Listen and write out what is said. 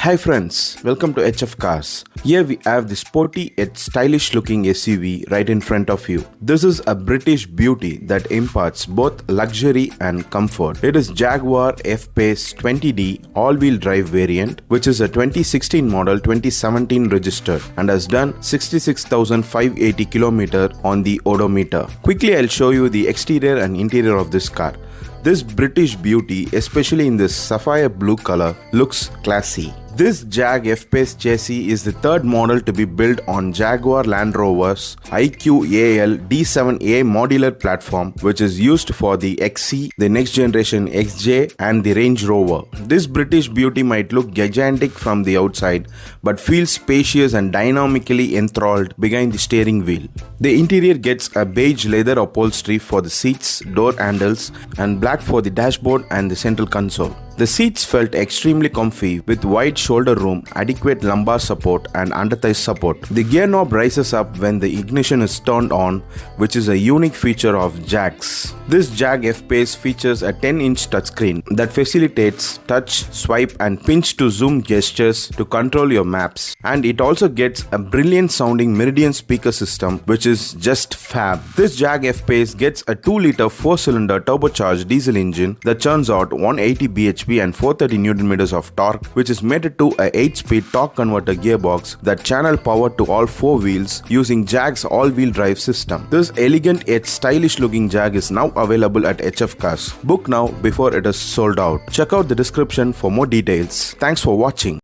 Hi friends, welcome to HF Cars. Here we have the sporty yet stylish looking SUV right in front of you. This is a British beauty that imparts both luxury and comfort. It is Jaguar F Pace 20D all-wheel drive variant, which is a 2016 model 2017 registered and has done 66,580 km on the odometer. Quickly I'll show you the exterior and interior of this car. This British beauty, especially in this sapphire blue color, looks classy. This Jag F Pace chassis is the third model to be built on Jaguar Land Rover's IQAL D7A modular platform, which is used for the XC, the next generation XJ and the Range Rover. This British beauty might look gigantic from the outside, but feels spacious and dynamically enthralled behind the steering wheel. The interior gets a beige leather upholstery for the seats, door handles, and black for the dashboard and the central console. The seats felt extremely comfy with wide shoulder room, adequate lumbar support and underthigh support. The gear knob rises up when the ignition is turned on, which is a unique feature of Jags. This Jag F Pace features a 10-inch touchscreen that facilitates touch, swipe and pinch to zoom gestures to control your maps. And it also gets a brilliant sounding Meridian speaker system, which is just fab. This Jag F Pace gets a 2-liter 4-cylinder turbocharged diesel engine that churns out 180 bhp and 430 Nm of torque, which is mated to a 8-speed torque converter gearbox that channel power to all 4 wheels using Jag's all-wheel drive system. This elegant yet stylish looking Jag is now available at HF Cars. Book now before it is sold out. Check out the description for more details. Thanks for watching.